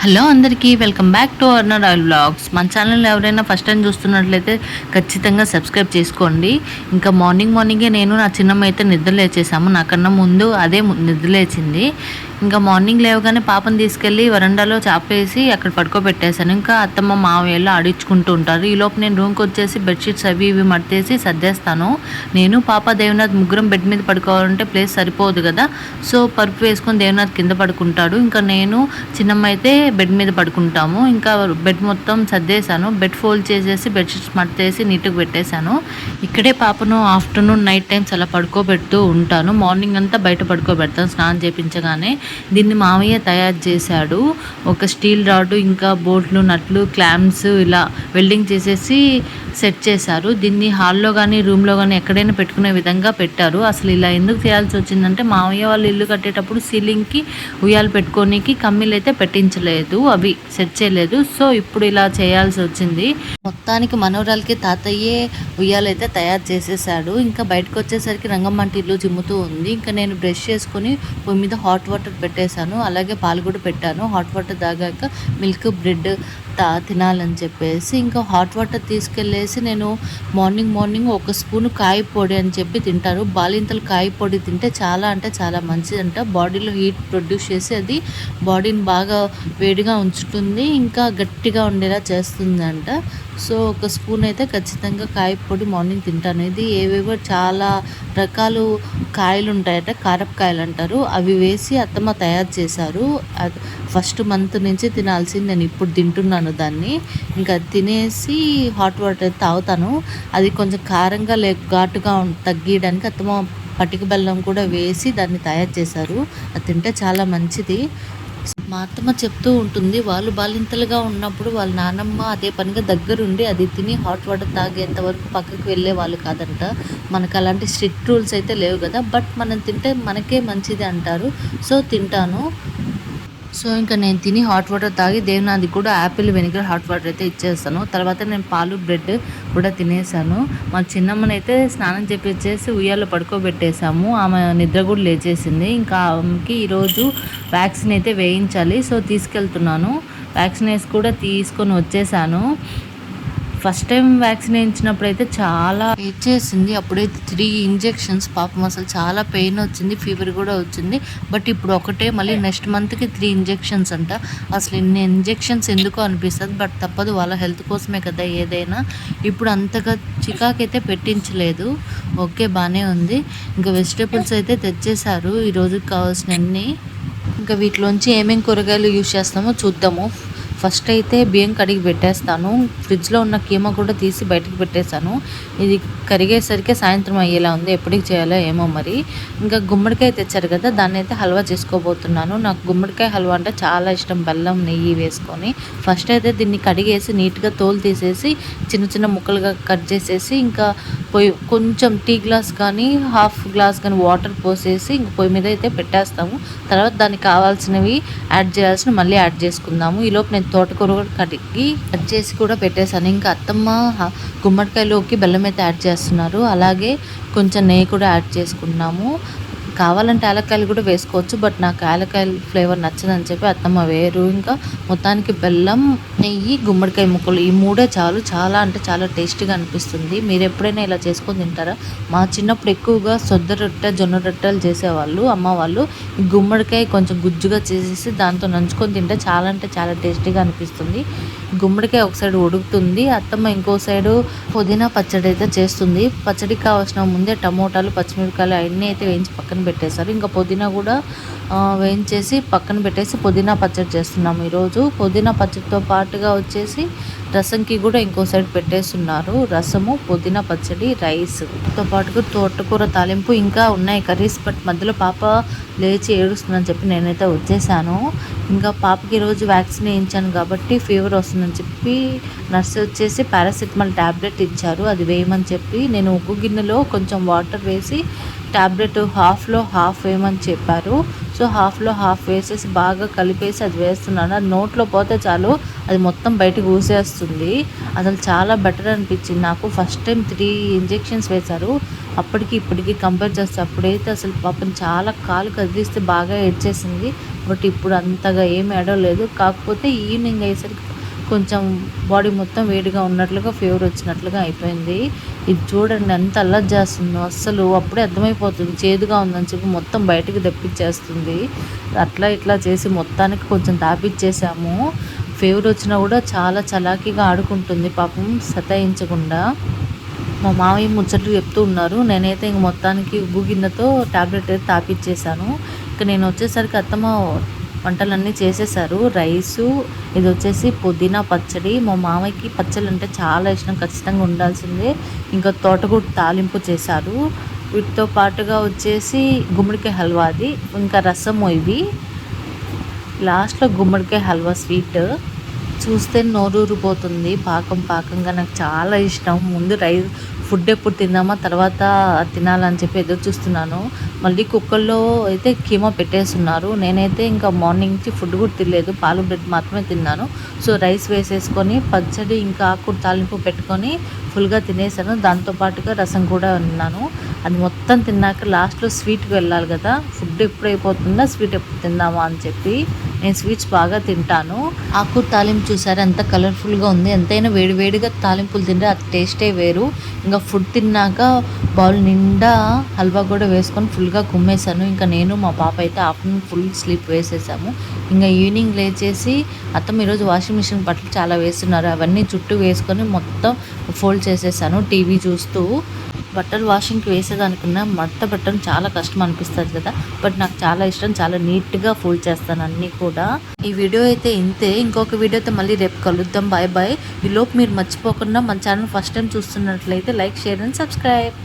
Hello అందరికీ welcome back to earner oil vlogs. మన channel ఎవరైనా ఫస్ట్ టైం చూస్తున్నట్లయితే ఖచ్చితంగా సబ్స్క్రైబ్ చేసుకోండి. ఇంకా మార్నింగే నేను నా చిన్నమ్మ అయితే నిద్ర లేచేసాము. నాకన్నా ముందు అదే నిద్ర లేచింది. ఇంకా మార్నింగ్ లేవగానే పాపను తీసుకెళ్ళి వరండాలో చాపేసి అక్కడ పడుకోబెట్టేశాను. ఇంకా అత్తమ్మ మావయ్యలో ఆడించుకుంటూ ఉంటారు. ఈలోపు నేను రూమ్కి వచ్చేసి బెడ్షీట్స్ అవి ఇవి మడతేసి సర్దేస్తాను. నేను పాప దేవనాథ్ ముగ్గురం బెడ్ మీద పడుకోవాలంటే ప్లేస్ సరిపోదు కదా. సో పరుపు వేసుకొని దేవనాథ్ కింద పడుకుంటాడు. ఇంకా నేను చిన్నమ్మ అయితే బెడ్ మీద పడుకుంటాము. ఇంకా బెడ్ మొత్తం సర్దేశాను. బెడ్ ఫోల్డ్ చేసేసి బెడ్షీట్స్ మడతేసి నీట్గా పెట్టేశాను. ఇక్కడే పాపను ఆఫ్టర్నూన్ నైట్ టైమ్స్ అలా పడుకోబెడుతూ ఉంటాను. మార్నింగ్ అంతా బయట పడుకోబెడతాను స్నానం చేయించగానే. దీన్ని మామయ్య తయారు చేశాడు. ఒక స్టీల్ రాడ్, ఇంకా బోల్ట్లు, నట్లు, క్లాంప్స్ ఇలా వెల్డింగ్ చేసేసి సెట్ చేశారు. దీన్ని హాల్లో కానీ రూమ్లో కానీ ఎక్కడైనా పెట్టుకునే విధంగా పెట్టారు. అసలు ఇలా ఎందుకు చేయాల్సి వచ్చిందంటే మామయ్య వాళ్ళు ఇల్లు కట్టేటప్పుడు సీలింగ్కి ఉయ్యాలు పెట్టుకోనికి కమ్మీలు అయితే పెట్టించలేదు, అవి సెట్ చేయలేదు. సో ఇప్పుడు ఇలా చేయాల్సి వచ్చింది. మొత్తానికి మనవరాలకి తాతయ్యే ఉయ్యాలైతే తయారు చేసేసాడు. ఇంకా బయటకు వచ్చేసరికి రంగమ్మంటి ఇల్లు చిమ్ముతూ ఉంది. ఇంకా నేను బ్రష్ చేసుకుని పొయ్యి మీద హాట్ వాటర్ పెట్టేశాను. అలాగే పాలు కూడా పెట్టాను. హాట్ వాటర్ తాగాక మిల్క్ బ్రెడ్ తినాలని చెప్పేసి ఇంకా హాట్ వాటర్ తీసుకెళ్ళేసి నేను మార్నింగ్ ఒక స్పూను కాయ పొడి అని చెప్పి తింటారు. బాలింతలు కాయ పొడి తింటే చాలా అంటే చాలా మంచిదంట. బాడీలో హీట్ ప్రొడ్యూస్ చేసి అది బాడీని బాగా వేడిగా ఉంచుతుంది, ఇంకా గట్టిగా ఉండేలా చేస్తుందంట. సో ఒక స్పూన్ అయితే ఖచ్చితంగా కాయ పొడి మార్నింగ్ తింటాను. ఇది ఏవేవో చాలా రకాలు కాయలు ఉంటాయట, కారపకాయలు అంటారు. అవి వేసి అత్తమ్మ తయారు చేశారు. ఫస్ట్ మంత్ నుంచి తినాల్సింది, నేను ఇప్పుడు తింటున్నాను దాన్ని. ఇంకా తినేసి హాట్ వాటర్ తాగుతాను. అది కొంచెం కారంగా ఘాటుగా తగ్గియడానికి అత్తమ్మ పటిక బెల్లం కూడా వేసి దాన్ని తయారు చేశారు. అది తింటే చాలా మంచిది. మా అత్తమ్మ చెప్తూ ఉంటుంది, వాళ్ళు బాలింతలుగా ఉన్నప్పుడు వాళ్ళ నానమ్మ అదే పనిగా దగ్గరుండి అది తిని హాట్ వాటర్ తాగేంత వరకు పక్కకి వెళ్ళే వాళ్ళు కాదంట. మనకు అలాంటి స్ట్రిక్ట్ రూల్స్ అయితే లేవు కదా, బట్ మనం తింటే మనకే మంచిది అంటారు. సో తింటాను. సో ఇంకా నేను తిని హాట్ వాటర్ తాగి దేవనాథ్కి కూడా యాపిల్ వెనిగర్ హాట్ వాటర్ అయితే ఇచ్చేస్తాను. తర్వాత నేను పాలు బ్రెడ్ కూడా తినేసాను. మా చిన్నమ్మనైతే స్నానం చేపించేసి ఉయ్యాలో పడుకోబెట్టేసాము. ఆమె నిద్ర కూడా లేచేసింది. ఇంకా ఆమెకి ఈరోజు వ్యాక్సిన్ అయితే వేయించాలి. సో తీసుకెళ్తున్నాను. వ్యాక్సిన్ వేసి కూడా తీసుకొని వచ్చేసాను. ఫస్ట్ టైం వ్యాక్సిన్ వేయించినప్పుడు అయితే చాలా చేసింది. అప్పుడైతే 3 ఇంజెక్షన్స్. పాపం అసలు చాలా పెయిన్ వచ్చింది, ఫీవర్ కూడా వచ్చింది. బట్ ఇప్పుడు ఒకటే, మళ్ళీ నెక్స్ట్ మంత్కి 3 ఇంజెక్షన్స్ అంట. అసలు ఇన్ని ఇంజెక్షన్స్ ఎందుకో అనిపిస్తుంది, బట్ తప్పదు, వాళ్ళ హెల్త్ కోసమే కదా ఏదైనా. ఇప్పుడు అంతగా చికాకైతే పెట్టించలేదు. ఓకే, బాగానే ఉంది. ఇంకా వెజిటేబుల్స్ అయితే తెచ్చేశారు ఈరోజుకి కావాల్సినవన్నీ. ఇంకా వీటిలోంచి ఏమేమి కూరగాయలు యూజ్ చేస్తామో చూద్దాము. ఫస్ట్ అయితే బియ్యం కడిగి పెట్టేస్తాను. ఫ్రిడ్జ్లో ఉన్న కీమా కూడా తీసి బయటకు పెట్టేశాను. ఇది కరిగేసరికి సాయంత్రం అయ్యేలా ఉంది. ఎప్పటికి చేయాలో ఏమో మరి. ఇంకా గుమ్మడికాయ తెచ్చారు కదా, దాన్ని అయితే హల్వా చేసుకోబోతున్నాను. నాకు గుమ్మడికాయ హల్వా అంటే చాలా ఇష్టం, బెల్లం నెయ్యి వేసుకొని. ఫస్ట్ అయితే దీన్ని కడిగేసి నీట్గా తోలు తీసేసి చిన్న ముక్కలుగా కట్ చేసేసి ఇంకా కొంచెం టీ గ్లాస్ కానీ హాఫ్ గ్లాస్ కానీ వాటర్ పోసేసి ఇంక పొయ్యి మీద అయితే పెట్టేస్తాము. తర్వాత దానికి కావాల్సినవి యాడ్ చేయాల్సిన మళ్ళీ యాడ్ చేసుకుందాము. ఈలోపు నేను తోటకూర కూడా కడిగి కట్ చేసి కూడా పెట్టేశాను. ఇంకా అత్తమ్మ గుమ్మడికాయలోకి బెల్లం అయితే యాడ్ చేస్తున్నారు. అలాగే కొంచెం నెయ్యి కూడా యాడ్ చేసుకున్నాము. కావాలంటే యాలక్కాయలు కూడా వేసుకోవచ్చు, బట్ నాకు యాలక్కాయల ఫ్లేవర్ నచ్చదని చెప్పి అత్తమ్మ వేరు. ఇంకా మొత్తానికి బెల్లం, నెయ్యి, గుమ్మడికాయ ముక్కలు ఈ మూడే చాలు. చాలా అంటే చాలా టేస్టీగా అనిపిస్తుంది. మీరు ఎప్పుడైనా ఇలా చేసుకొని తింటారా? మా చిన్నప్పుడు ఎక్కువగా సొద్ద రొట్టె, జొన్న రొట్టెలు చేసేవాళ్ళు అమ్మ వాళ్ళు. ఈ గుమ్మడికాయ కొంచెం గుజ్జుగా చేసేసి దాంతో నంచుకొని తింటే చాలా అంటే చాలా టేస్టీగా అనిపిస్తుంది. గుమ్మడికాయ ఒక సైడ్ ఉడుకుతుంది, అత్తమ్మ ఇంకో సైడు పుదీనా పచ్చడి అయితే చేస్తుంది. పచ్చడికి కావాల్సిన ముందే టమోటాలు, పచ్చిమిరపకాయలు అన్నీ అయితే వేయించి పక్కన పెట్టేశారు. ఇంకా పుదీనా కూడా వేయించేసి పక్కన పెట్టేసి పుదీనా పచ్చడి చేస్తున్నాము ఈరోజు. పుదీనా పచ్చడితో పాటుగా వచ్చేసి రసంకి కూడా ఇంకో సైడ్ పెట్టేస్తున్నారు. రసము, పుదీనా పచ్చడి, రైస్తో పాటుగా తోటకూర తాలింపు ఇంకా ఉన్నాయి కర్రీస్. బట్ మధ్యలో పాప లేచి ఏడుస్తుందని చెప్పి నేనైతే వచ్చేసాను. ఇంకా పాపకి ఈరోజు వ్యాక్సిన్ వేయించాను కాబట్టి ఫీవర్ వస్తుందని చెప్పి నర్సు వచ్చేసి పారాసిటమాల్ ట్యాబ్లెట్ ఇచ్చారు. అది వేయమని చెప్పి నేను ఉగ్గు గిన్నెలో కొంచెం వాటర్ వేసి ట్యాబ్లెట్ హాఫ్లో హాఫ్ వేయమని చెప్పారు. సో హాఫ్లో హాఫ్ వేసేసి బాగా కలిపేసి అది వేస్తున్నాను. అది నోట్లో పోతే చాలు అది మొత్తం బయటకు ఊసేస్తుంది. అసలు చాలా బెటర్ అనిపించింది నాకు. ఫస్ట్ టైం 3 ఇంజెక్షన్స్ వేశారు. అప్పటికి ఇప్పటికి కంపేర్ చేస్తే అప్పుడైతే అసలు పాపం చాలా కాలు కదిలిస్తే బాగా ఏడ్చేసింది. బట్ ఇప్పుడు అంతగా ఏమి ఏడవలేదు. కాకపోతే ఈవినింగ్ అయ్యేసరికి కొంచెం బాడీ మొత్తం వేడిగా ఉన్నట్లుగా ఫీవర్ వచ్చినట్లుగా అయిపోయింది. ఇది చూడండి ఎంత అల్లరి చేస్తుందో, అస్సలు అప్పుడే అర్థమైపోతుంది చేదుగా ఉందని చెప్పి మొత్తం బయటికి తెప్పించేస్తుంది. అట్లా ఇట్లా చేసి మొత్తానికి కొంచెం తాపిచ్చేసాము. ఫీవర్ వచ్చినా కూడా చాలా చలాకీగా ఆడుకుంటుంది పాపం, సతాయించకుండా. మా మామయ్య ముచ్చట్లు చెప్తూ ఉన్నారు. నేనైతే ఇంక మొత్తానికి ఉగ్గు గిన్నెతో టాబ్లెట్ అయితే తాపిచ్చేసాను. ఇక నేను వచ్చేసరికి అత్తమ్మ వంటలన్నీ చేసేసారు. రైసు, ఇది వచ్చేసి పుదీనా పచ్చడి. మా మామయ్యకి పచ్చళ్ళు అంటే చాలా ఇష్టం, ఖచ్చితంగా ఉండాల్సిందే. ఇంకా తోటకూర తాలింపు చేశారు. వీటితో పాటుగా వచ్చేసి గుమ్మడికాయ హల్వాది, ఇంకా రసము. ఇవి లాస్ట్లో గుమ్మడికాయ హల్వా స్వీట్. చూస్తే నోరూరిపోతుంది పాకం పాకంగా. నాకు చాలా ఇష్టం. ముందు ఫుడ్ ఎప్పుడు తిందామా, తర్వాత తినాలని చెప్పి ఎదురు చూస్తున్నాను. మళ్ళీ కుక్కర్లో అయితే కీమా పెట్టేస్తున్నారు. నేనైతే ఇంకా మార్నింగ్ నుంచి ఫుడ్ కూడా తినలేదు, పాలు బ్రెడ్ మాత్రమే తిన్నాను. సో రైస్ వేసేసుకొని పచ్చడి ఇంకా ఆకుకూర తాలింపు పెట్టుకొని ఫుల్గా తినేసాను. దాంతోపాటుగా రసం కూడా ఉన్నాను. అది మొత్తం తిన్నాక లాస్ట్లో స్వీట్కి వెళ్ళాలి కదా, ఫుడ్ ఎప్పుడు అయిపోతుందా స్వీట్ ఎప్పుడు తిందామా అని చెప్పి. నేను స్వీట్స్ బాగా తింటాను. ఆకుకూర తాలింపు చూసారు ఎంత కలర్ఫుల్గా ఉంది. ఎంతైనా వేడివేడిగా తాలింపులు తింటే అది టేస్టే వేరు. ఇంకా ఫుడ్ తిన్నాక బౌల్ నిండా హల్వా కూడా వేసుకొని ఫుల్గా కుమ్మేశాను. ఇంకా నేను మా పాప అయితే ఆఫ్టర్నూన్ ఫుల్ స్లీప్ వేసేసాము. ఇంకా ఈవినింగ్ లేచేసి అత్తమ్మ ఈరోజు వాషింగ్ మిషన్ బట్టలు చాలా వేస్తున్నారు, అవన్నీ చుట్టూ వేసుకొని మొత్తం ఫోల్డ్ చేసేసాను టీవీ చూస్తూ. బట్టలు వాషింగ్కి వేసేదానికన్నా మడత పెట్టడం చాలా కష్టం అనిపిస్తుంది కదా, బట్ నాకు చాలా ఇష్టం. చాలా నీట్గా ఫోల్డ్ చేస్తాను అన్నీ కూడా. ఈ వీడియో అయితే ఇంతే. ఇంకొక వీడియో అయితే మళ్ళీ రేపు కలుద్దాం. Bye bye. ఈలోపు మీరు మర్చిపోకుండా మన ఛానల్ ఫస్ట్ టైం చూస్తున్నట్లయితే లైక్, షేర్ అండ్ సబ్స్క్రైబ్.